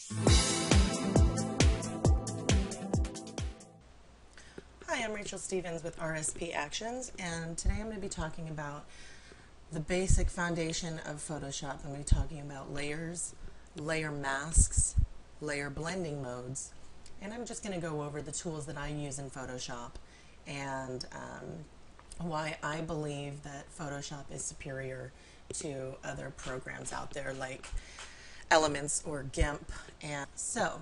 Hi, I'm Rachel Stevens with RSP Actions, and today I'm going to be talking about the basic foundation of Photoshop. I'm going to be talking about layers, layer masks, layer blending modes, and I'm just going to go over the tools that I use in Photoshop and why I believe that Photoshop is superior to other programs out there like Elements or GIMP. And so,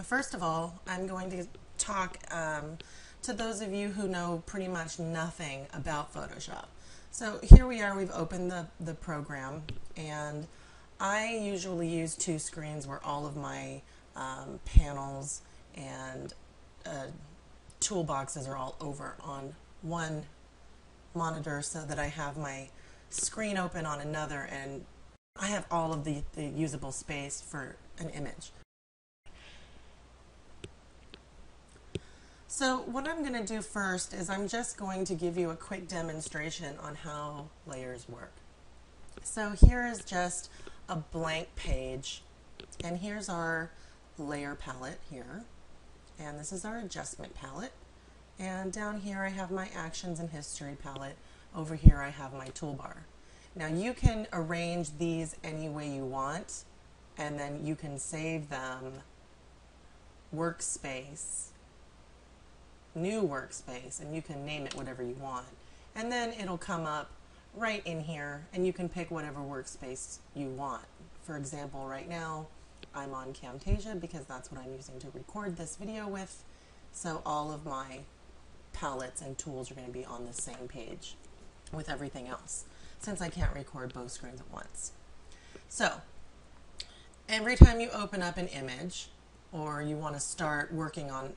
first of all, I'm going to talk to those of you who know pretty much nothing about Photoshop. So here we are, we've opened the program, and I usually use two screens where all of my panels and toolboxes are all over on one monitor so that I have my screen open on another and I have all of the usable space for an image. So what I'm going to do first is I'm just going to give you a quick demonstration on how layers work. So here is just a blank page, and here's our layer palette here, and this is our adjustment palette, and down here I have my actions and history palette. Over here I have my toolbar. Now you can arrange these any way you want, and then you can save them workspace, new workspace, and you can name it whatever you want. And then it'll come up right in here and you can pick whatever workspace you want. For example, right now I'm on Camtasia because that's what I'm using to record this video with. So all of my palettes and tools are going to be on the same page with everything else, since I can't record both screens at once. So every time you open up an image or you want to start working on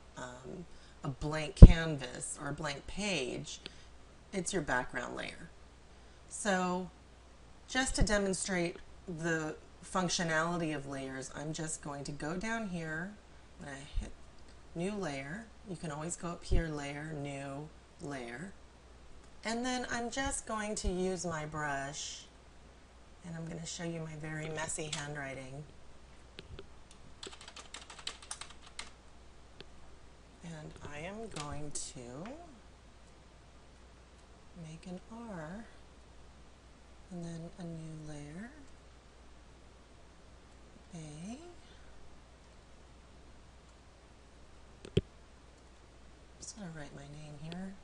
a blank canvas or a blank page, it's your background layer. So just to demonstrate the functionality of layers, I'm just going to go down here and I hit new layer. You can always go up here, layer, new, layer. And then I'm just going to use my brush, and I'm going to show you my very messy handwriting. And I am going to make an R, and then a new layer, A, just going to write my name here.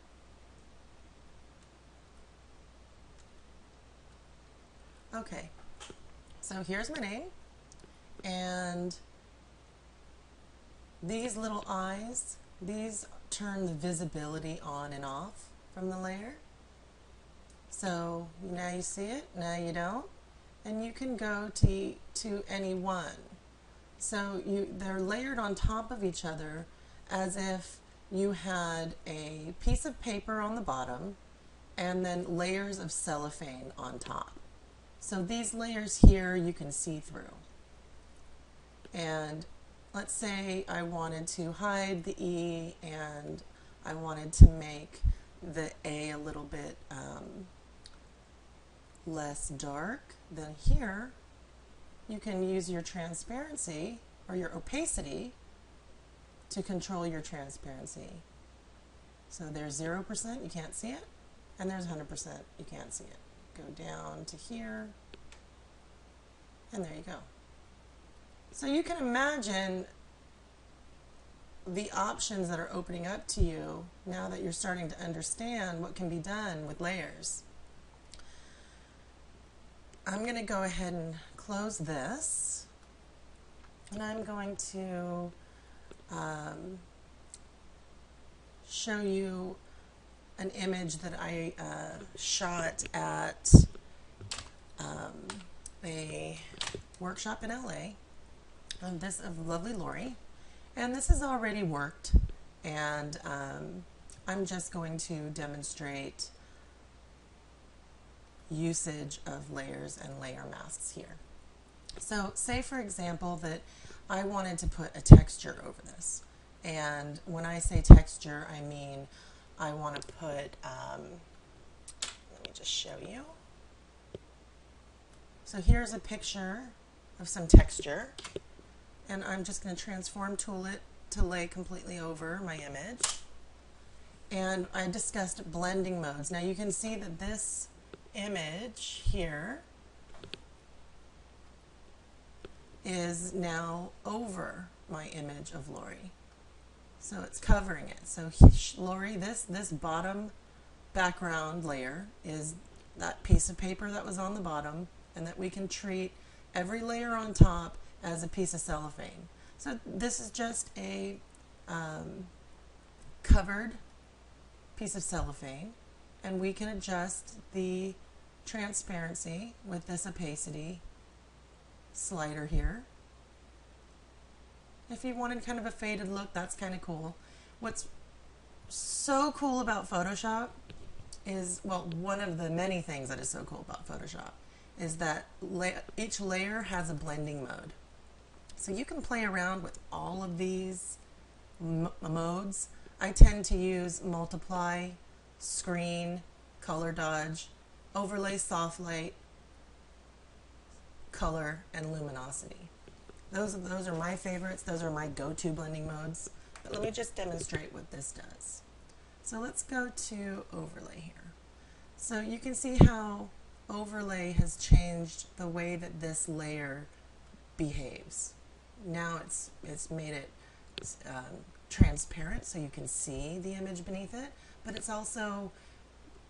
Okay, so here's my name, and these little eyes, these turn the visibility on and off from the layer. So now you see it, now you don't, and you can go to any one. So they're layered on top of each other as if you had a piece of paper on the bottom and then layers of cellophane on top. So these layers here you can see through. And let's say I wanted to hide the E and I wanted to make the A a little bit less dark. Then here you can use your transparency or your opacity to control your transparency. So there's 0%, you can't see it, and there's 100%, you can't see it. Go down to here, and there you go. So you can imagine the options that are opening up to you now that you're starting to understand what can be done with layers. I'm going to go ahead and close this, and I'm going to show you an image that I shot at a workshop in LA of lovely Lori, and this has already worked, and I'm just going to demonstrate usage of layers and layer masks here. So say for example that I wanted to put a texture over this, and when I say texture I mean I want to put, let me just show you. So here's a picture of some texture, and I'm just going to transform tool it to lay completely over my image. And I discussed blending modes. Now you can see that this image here is now over my image of Lori. So it's covering it. So Lori, this bottom background layer is that piece of paper that was on the bottom, and that we can treat every layer on top as a piece of cellophane. So this is just a covered piece of cellophane, and we can adjust the transparency with this opacity slider here. If you wanted kind of a faded look, that's kind of cool. What's so cool about Photoshop is, well, one of the many things that is so cool about Photoshop is that each layer has a blending mode. So you can play around with all of these modes. I tend to use multiply, screen, color dodge, overlay, soft light, color, and luminosity. Those are my favorites. Those are my go-to blending modes. But let me just demonstrate what this does. So let's go to overlay here. So you can see how overlay has changed the way that this layer behaves. Now it's made it transparent so you can see the image beneath it, but it's also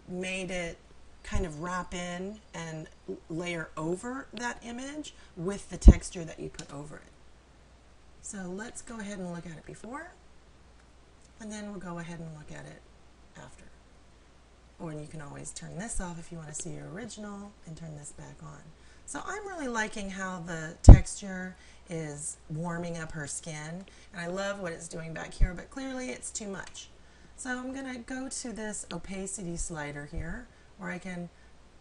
made it kind of wrap in and layer over that image with the texture that you put over it. So let's go ahead and look at it before, and then we'll go ahead and look at it after. Or you can always turn this off if you want to see your original and turn this back on. So I'm really liking how the texture is warming up her skin, and I love what it's doing back here, but clearly it's too much. So I'm going to go to this opacity slider here where I can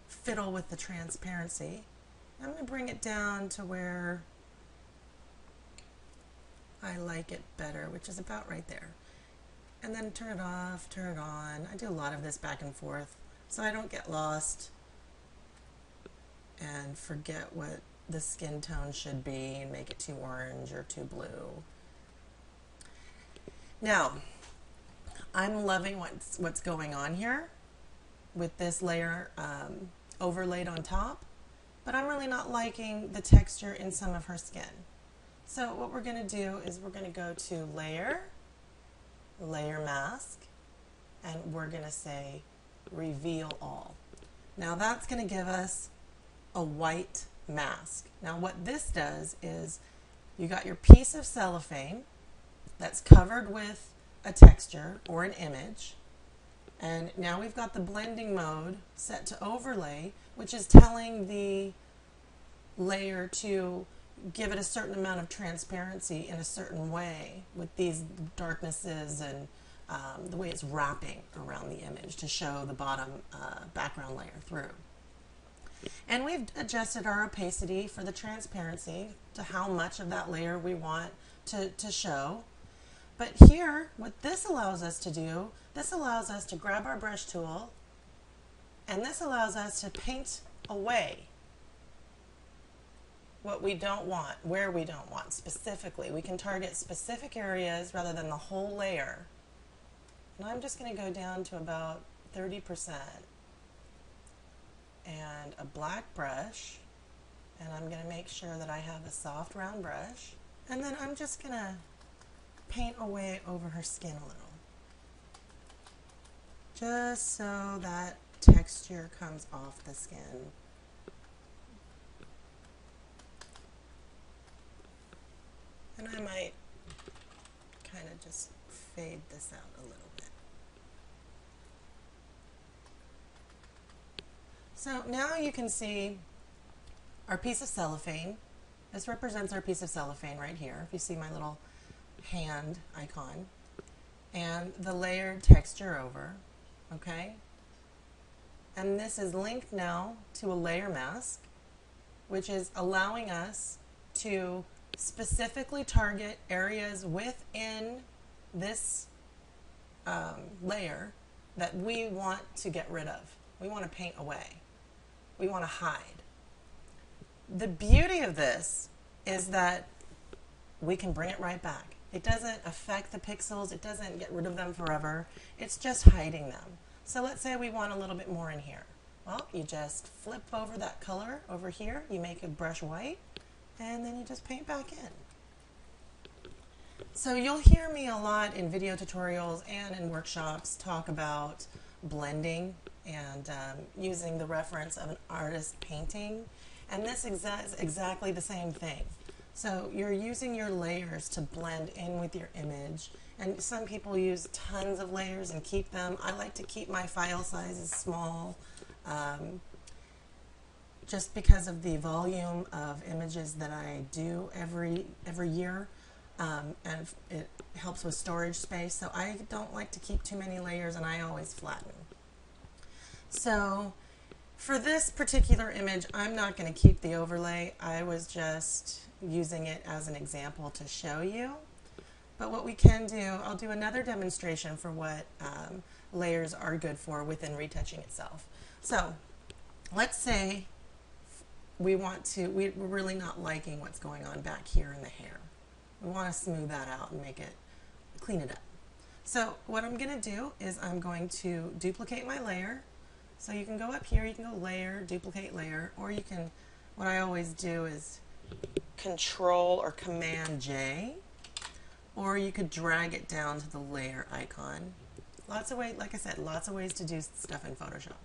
fiddle with the transparency. I'm going to bring it down to where I like it better, which is about right there. And then turn it off, turn it on. I do a lot of this back and forth so I don't get lost and forget what the skin tone should be and make it too orange or too blue. Now, I'm loving what's going on here with this layer overlaid on top, but I'm really not liking the texture in some of her skin. So what we're going to do is we're going to go to Layer, Layer Mask, and we're going to say Reveal All. Now that's going to give us a white mask. Now what this does is you got your piece of cellophane that's covered with a texture or an image, and now we've got the blending mode set to overlay, which is telling the layer to give it a certain amount of transparency in a certain way with these darknesses and the way it's wrapping around the image to show the bottom background layer through. And we've adjusted our opacity for the transparency to how much of that layer we want to show. But here, what this allows us to do, this allows us to grab our brush tool, and this allows us to paint away what we don't want, where we don't want specifically. We can target specific areas rather than the whole layer. And I'm just going to go down to about 30% and a black brush, and I'm going to make sure that I have a soft round brush, and then I'm just going to paint away over her skin a little, just so that texture comes off the skin. And I might kind of just fade this out a little bit. So now you can see our piece of cellophane. This represents our piece of cellophane right here, if you see my little hand icon, and the layered texture over, okay? And this is linked now to a layer mask, which is allowing us to specifically target areas within this layer that we want to get rid of. We want to paint away. We want to hide. The beauty of this is that we can bring it right back. It doesn't affect the pixels, it doesn't get rid of them forever, it's just hiding them. So let's say we want a little bit more in here. Well, you just flip over that color over here, you make a brush white, and then you just paint back in. So you'll hear me a lot in video tutorials and in workshops talk about blending and using the reference of an artist painting. And this is exactly the same thing. So you're using your layers to blend in with your image. And some people use tons of layers and keep them. I like to keep my file sizes small just because of the volume of images that I do every year. And it helps with storage space. So I don't like to keep too many layers, and I always flatten. So for this particular image, I'm not going to keep the overlay. I was just using it as an example to show you. But what we can do, I'll do another demonstration for what layers are good for within retouching itself. So let's say we're really not liking what's going on back here in the hair. We want to smooth that out and clean it up. So what I'm going to do is I'm going to duplicate my layer. So you can go up here, you can go layer, duplicate layer, or you can, what I always do is Control or Command J, or you could drag it down to the layer icon. Lots of ways, like I said, lots of ways to do stuff in Photoshop.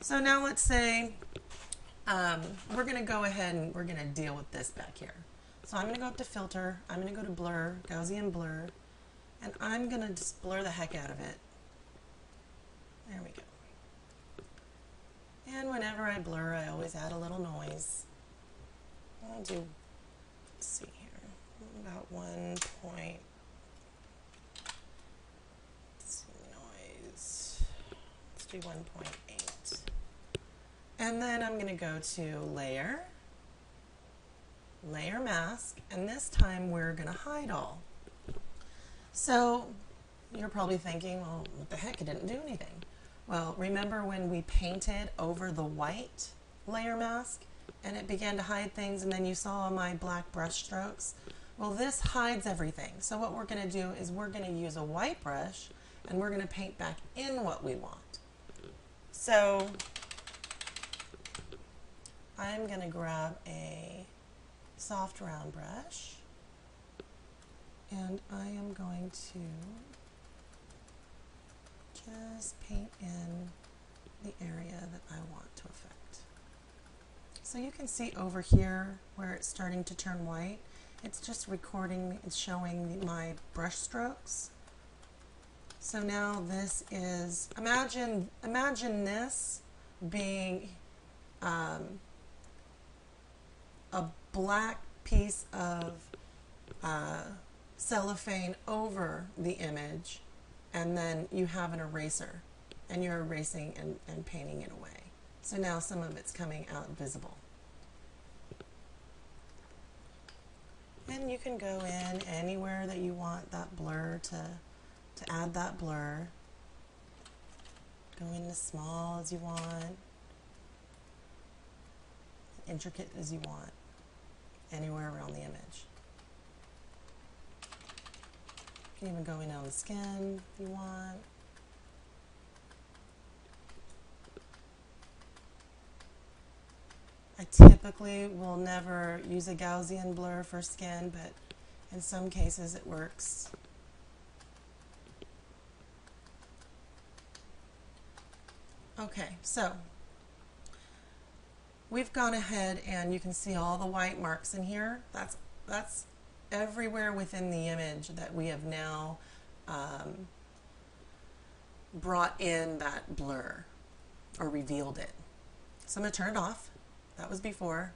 So now let's say we're going to go ahead and we're going to deal with this back here. So I'm going to go up to Filter, I'm going to go to Blur, Gaussian Blur, and I'm going to just blur the heck out of it. There we go. And whenever I blur, I always add a little noise. I'll do, let's see here, about 1 point. Let's see, noise. Let's do 1.8. And then I'm going to go to Layer, Layer Mask, and this time we're going to hide all. So you're probably thinking, well, what the heck, it didn't do anything. Well, remember when we painted over the white layer mask and it began to hide things, and then you saw my black brush strokes? Well, this hides everything. So what we're going to do is we're going to use a white brush and we're going to paint back in what we want. So I'm going to grab a soft round brush and I am going to just paint in the area that I want to affect. So you can see over here where it's starting to turn white, it's just recording, it's showing my brush strokes. So now this is, imagine this being a black piece of cellophane over the image, and then you have an eraser and you're erasing and painting it away. So now some of it's coming out visible. And you can go in anywhere that you want that blur to add that blur. Go in as small as you want, intricate as you want, anywhere around the image. You can even go in on the skin if you want. I typically will never use a Gaussian blur for skin, but in some cases it works. Okay, so we've gone ahead and you can see all the white marks in here. That's everywhere within the image that we have now brought in that blur or revealed it. So I'm going to turn it off. That was before,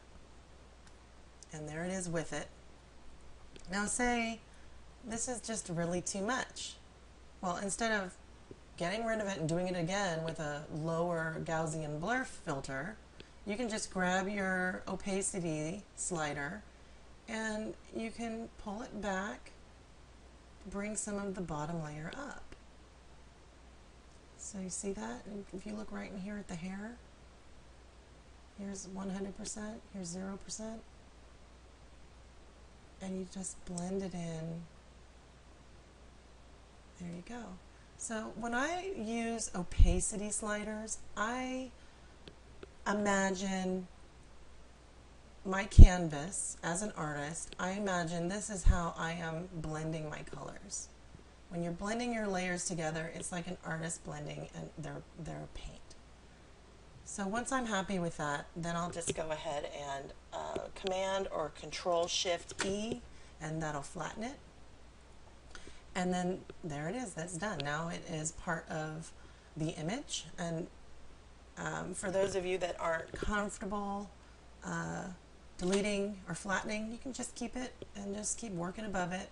and there it is with it. Now say this is just really too much. Well, instead of getting rid of it and doing it again with a lower Gaussian blur filter, you can just grab your opacity slider and you can pull it back, bring some of the bottom layer up. So you see that? And if you look right in here at the hair, here's 100%, here's 0%. and you just blend it in. There you go. So when I use opacity sliders, I imagine my canvas as an artist. I imagine this is how I am blending my colors. When you're blending your layers together, it's like an artist blending and their paint. So once I'm happy with that, then I'll just go ahead and Command or Control Shift E, and that'll flatten it. And then there it is, that's done. Now it is part of the image. And for those of you that aren't comfortable deleting or flattening, you can just keep it and just keep working above it.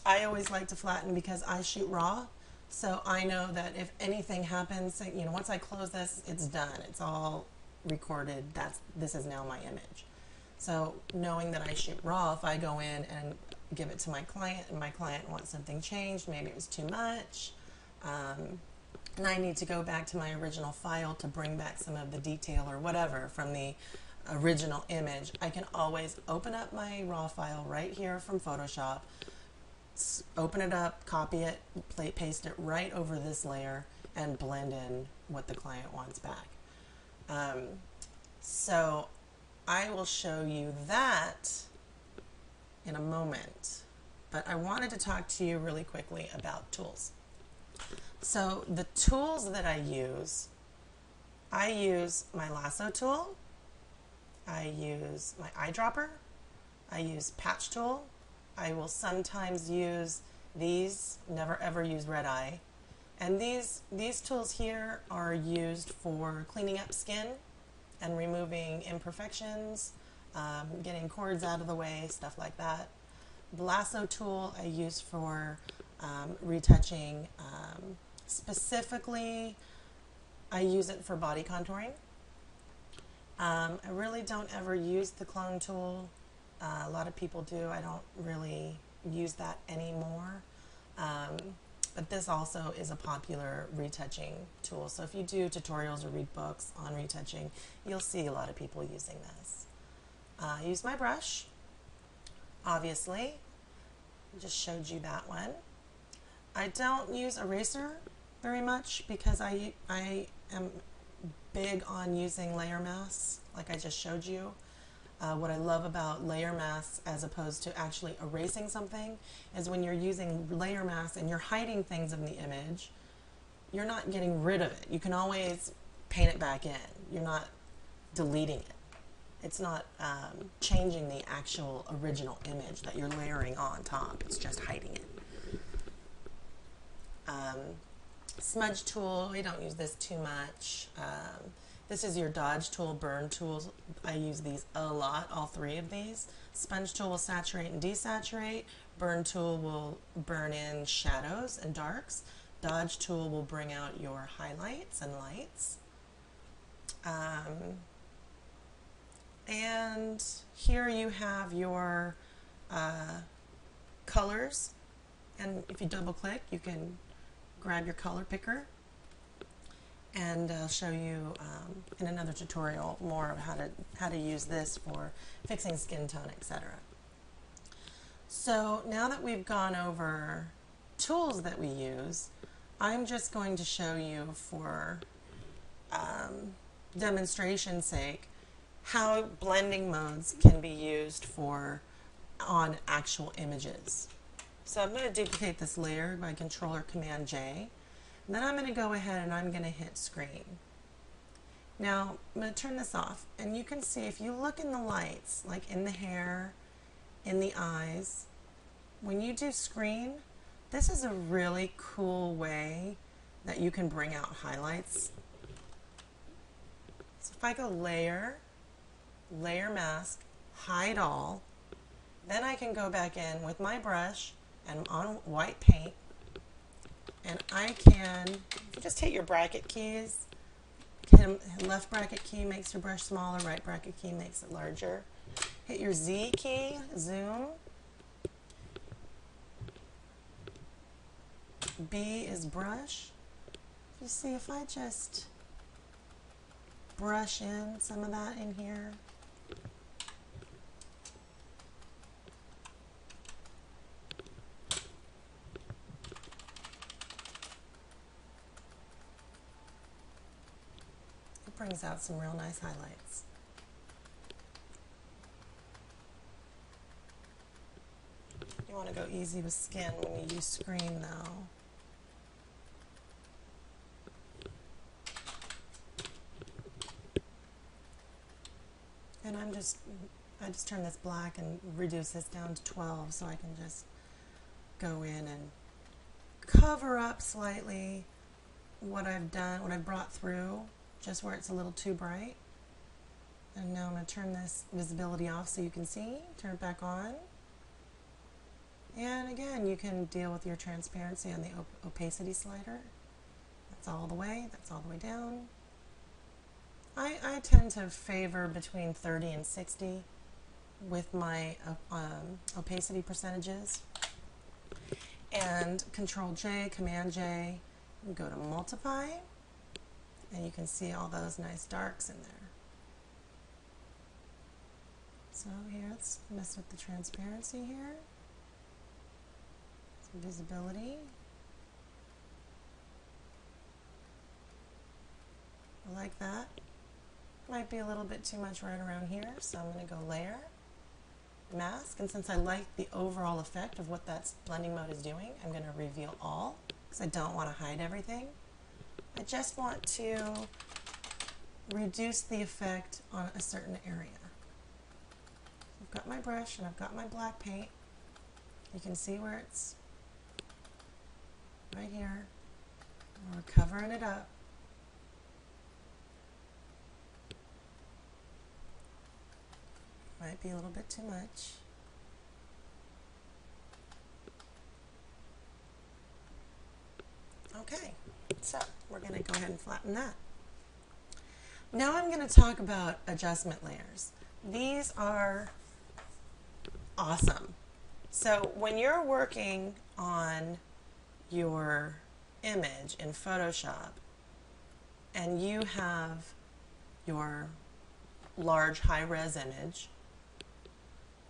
I always like to flatten because I shoot raw, so I know that if anything happens, you know, once I close this, it's done. It's all recorded. This is now my image. So knowing that I shoot raw, if I go in and give it to my client and my client wants something changed, maybe it was too much, and I need to go back to my original file to bring back some of the detail or whatever from the original image, I can always open up my raw file right here from Photoshop, open it up, copy it, paste it right over this layer, and blend in what the client wants back. So I will show you that in a moment, but I wanted to talk to you really quickly about tools. So the tools that I use my lasso tool, I use my eyedropper, I use patch tool, I will sometimes use these, never ever use red eye, and these tools here are used for cleaning up skin and removing imperfections, getting cords out of the way, stuff like that. The lasso tool I use for retouching. Specifically, I use it for body contouring. I really don't ever use the clone tool. A lot of people do. I don't really use that anymore. But this also is a popular retouching tool. So if you do tutorials or read books on retouching, you'll see a lot of people using this. I use my brush, obviously. I just showed you that one. I don't use eraser very much because I am big on using layer masks, like I just showed you. What I love about layer masks as opposed to actually erasing something is when you're using layer masks and you're hiding things in the image, you're not getting rid of it. You can always paint it back in. You're not deleting it. It's not changing the actual original image that you're layering on top. It's just hiding it. Smudge tool, we don't use this too much. This is your dodge tool, burn tools. I use these a lot, all three of these. Sponge tool will saturate and desaturate. Burn tool will burn in shadows and darks. Dodge tool will bring out your highlights and lights. And here you have your colors. And if you double click, you can grab your color picker, and I'll show you in another tutorial more of how to use this for fixing skin tone, etc. So now that we've gone over tools that we use, I'm just going to show you for demonstration's sake how blending modes can be used on actual images. So I'm going to duplicate this layer by Control or Command J. And then I'm going to go ahead and I'm going to hit screen. Now I'm going to turn this off, and you can see if you look in the lights, like in the hair, in the eyes, when you do screen, this is a really cool way that you can bring out highlights. So if I go layer, layer mask, hide all, then I can go back in with my brush and on white paint, and I can just hit your bracket keys. Left bracket key makes your brush smaller, right bracket key makes it larger. Hit your Z key, zoom. B is brush. You see, if I just brush in some of that in here, brings out some real nice highlights. You want to go easy with skin when you use screen though. And I just turn this black and reduce this down to 12 so I can just go in and cover up slightly what I've done, what I've brought through, just where it's a little too bright. And now I'm going to turn this visibility off so you can see, turn it back on. And again, you can deal with your transparency on the opacity slider. That's all the way down. I tend to favor between 30 and 60 with my opacity percentages. And Control J, Command J, and go to multiply, and you can see all those nice darks in there. So here, let's mess with the transparency here. Some visibility. I like that. Might be a little bit too much right around here, so I'm going to go Layer, Mask, and since I like the overall effect of what that blending mode is doing, I'm going to reveal all, because I don't want to hide everything. I just want to reduce the effect on a certain area. I've got my brush and I've got my black paint. You can see where it's right here. We're covering it up. Might be a little bit too much. Okay, so we're going to go ahead and flatten that. Now I'm going to talk about adjustment layers. These are awesome. So when you're working on your image in Photoshop and you have your large high-res image,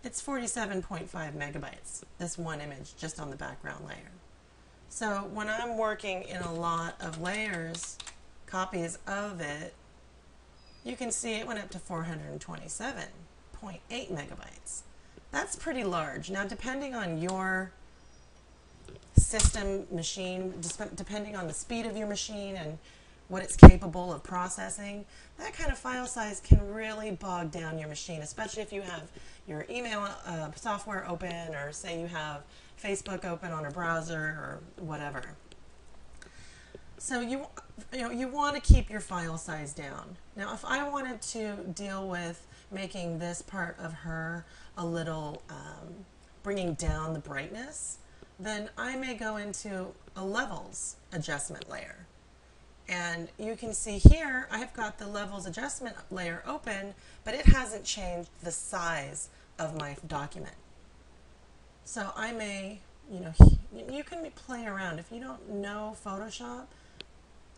it's 47.5 megabytes, this one image just on the background layer. So when I'm working in a lot of layers, copies of it, you can see it went up to 427.8 megabytes. That's pretty large. Now depending on your system, machine, depending on the speed of your machine and what it's capable of processing, that kind of file size can really bog down your machine, especially if you have your email software open, or say you have Facebook open on a browser or whatever. So you want to keep your file size down. Now if I wanted to deal with making this part of her a little, bringing down the brightness, then I may go into a levels adjustment layer. And you can see here, I've got the levels adjustment layer open, but it hasn't changed the size of my document. So I may, you can play around. If you don't know Photoshop,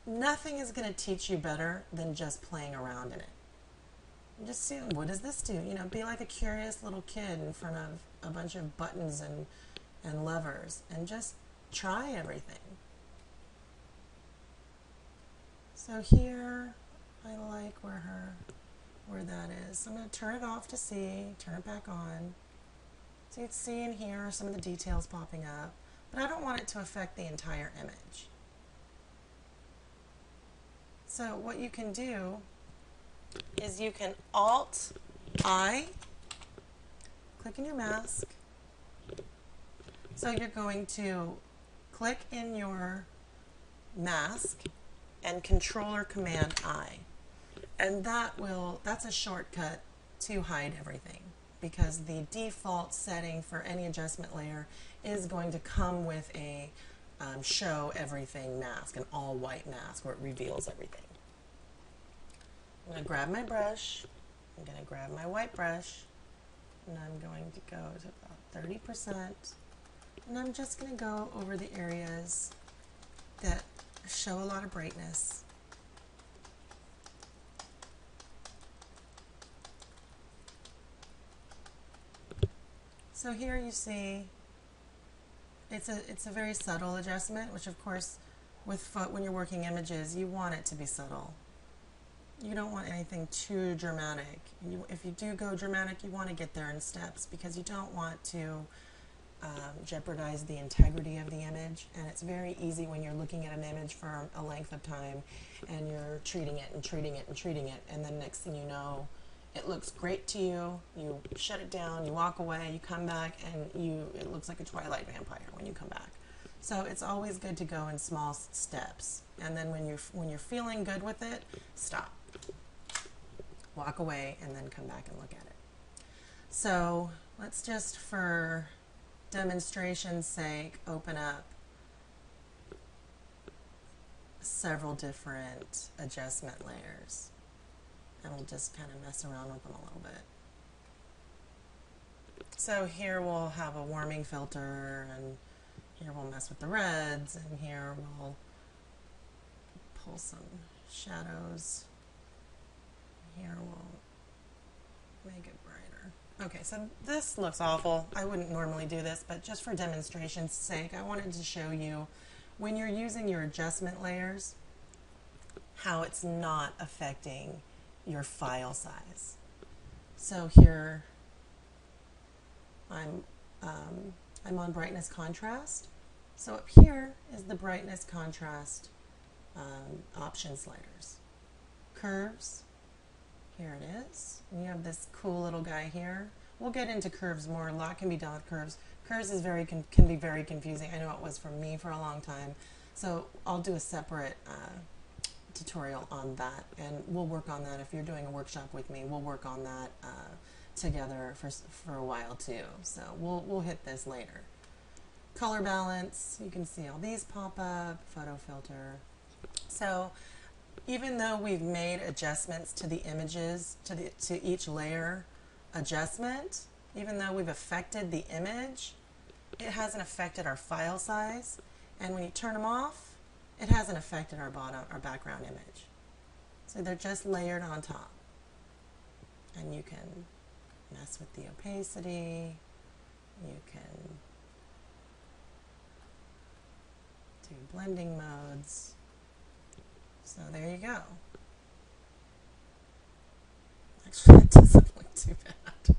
nothing is going to teach you better than just playing around in it. Just see, what does this do? Be like a curious little kid in front of a bunch of buttons and levers, and just try everything. So here, I like where that is. So I'm going to turn it off to see, turn it back on. So you can see in here some of the details popping up, but I don't want it to affect the entire image. So what you can do is you can Alt-I, click in your mask. So you're going to click in your mask and Control or Command I. And that's a shortcut to hide everything, because the default setting for any adjustment layer is going to come with a show everything mask, an all white mask where it reveals everything. I'm going to grab my brush, I'm going to grab my white brush, and I'm going to go to about 30%, and I'm just going to go over the areas that show a lot of brightness. So here you see it's a very subtle adjustment, which of course when you're working images you want it to be subtle. you don't want anything too dramatic. If you do go dramatic, you want to get there in steps because you don't want to jeopardize the integrity of the image. And it's very easy when you're looking at an image for a length of time and you're treating it and treating it and treating it, and then next thing you know, it looks great to you, you shut it down, you walk away, you come back, and it looks like a Twilight vampire when you come back. So it's always good to go in small steps, and then when you're feeling good with it, stop, walk away, and then come back and look at it. So let's just, for demonstration's sake, open up several different adjustment layers, and we'll just kind of mess around with them a little bit. So here we'll have a warming filter, and here we'll mess with the reds, and here we'll pull some shadows. Here we'll make it brighter. Okay, so this looks awful. I wouldn't normally do this, but just for demonstration's sake, I wanted to show you when you're using your adjustment layers, how it's not affecting your file size. So here I'm on brightness contrast. So up here is the brightness contrast option sliders. Curves, here it is. And you have this cool little guy here. We'll get into curves more. A lot can be done with curves. Curves is can be very confusing. I know it was for me for a long time. So I'll do a separate tutorial on that, and we'll work on that. If you're doing a workshop with me, we'll work on that together for a while too. So we'll hit this later. Color balance, you can see all these pop up, photo filter. So even though we've made adjustments to the images, to each layer adjustment, even though we've affected the image, it hasn't affected our file size. And when you turn them off, it hasn't affected our background image. So they're just layered on top. And you can mess with the opacity, you can do blending modes. So there you go. Actually, it doesn't look too bad.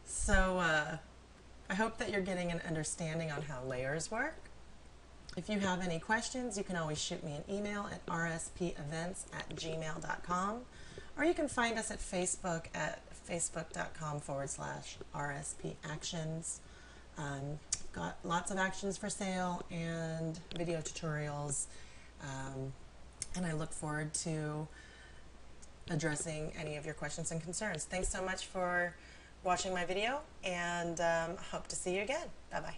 So I hope that you're getting an understanding on how layers work. If you have any questions, you can always shoot me an email at rspevents@gmail.com, or you can find us at Facebook at facebook.com/rspactions. Got lots of actions for sale and video tutorials, and I look forward to addressing any of your questions and concerns. Thanks so much for watching my video, and hope to see you again. Bye-bye.